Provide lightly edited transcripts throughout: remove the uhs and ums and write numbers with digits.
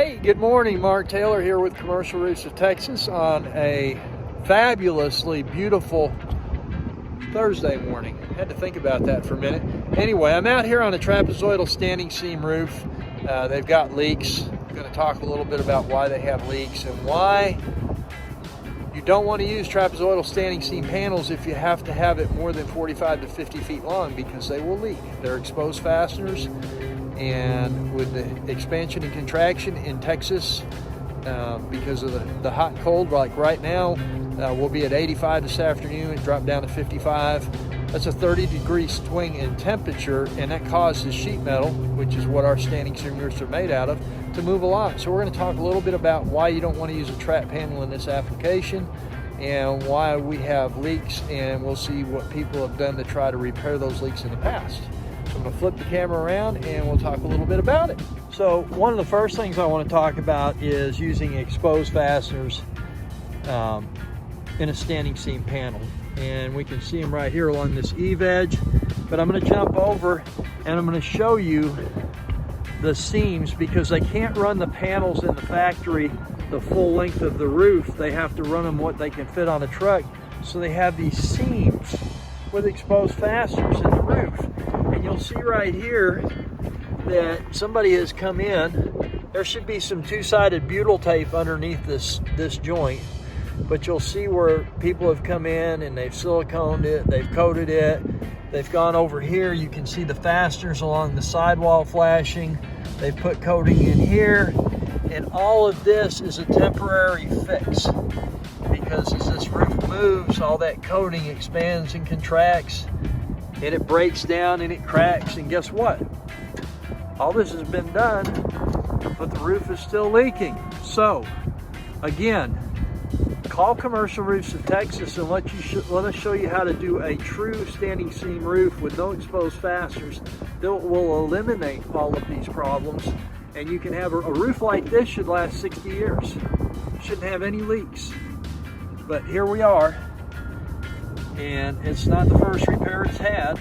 Hey, good morning. Mark Taylor here with Commercial Roofs of Texas on a fabulously beautiful Thursday morning. Had to think about that for a minute. Anyway, I'm out here on a trapezoidal standing seam roof. They've got leaks. I'm going to talk a little bit about why they have leaks and why you don't want to use trapezoidal standing seam panels if you have to have it more than 45 to 50 feet long, because they will leak. They're exposed fasteners, and with the expansion and contraction in Texas, because of the hot and cold, like right now, we'll be at 85 this afternoon and drop down to 55. That's a 30-degree swing in temperature, and that causes sheet metal, which is what our standing seam roofs are made out of, to move a lot. So we're going to talk a little bit about why you don't want to use a trap panel in this application and why we have leaks, and we'll see what people have done to try to repair those leaks in the past. So I'm going to flip the camera around and we'll talk a little bit about it. So one of the first things I want to talk about is using exposed fasteners in a standing seam panel. And we can see them right here along this eave edge, but I'm going to jump over and I'm going to show you the seams, because they can't run the panels in the factory the full length of the roof. They have to run them what they can fit on a truck. So they have these seams with exposed fasteners in the roof. And you'll see right here that somebody has come in. There should be some two-sided butyl tape underneath this joint, but you'll see where people have come in and they've siliconed it, they've coated it, they've gone over here. You can see the fasteners along the sidewall flashing. They've put coating in here, and all of this is a temporary fix, because as this roof moves, all that coating expands and contracts, and it breaks down and it cracks, and guess what? All this has been done, but the roof is still leaking. So, again, call Commercial Roofs of Texas and let us show you how to do a true standing seam roof with no exposed fasteners that will eliminate all of these problems. And you can have a roof like this should last 60 years. Shouldn't have any leaks. But here we are, and it's not the first repair it's had.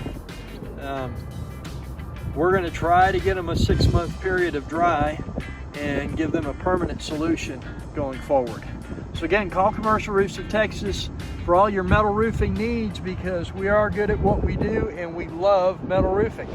We're going to try to get them a 6-month period of dry and give them a permanent solution going forward. So again, call Commercial Roofs of Texas for all your metal roofing needs, because we are good at what we do and we love metal roofing.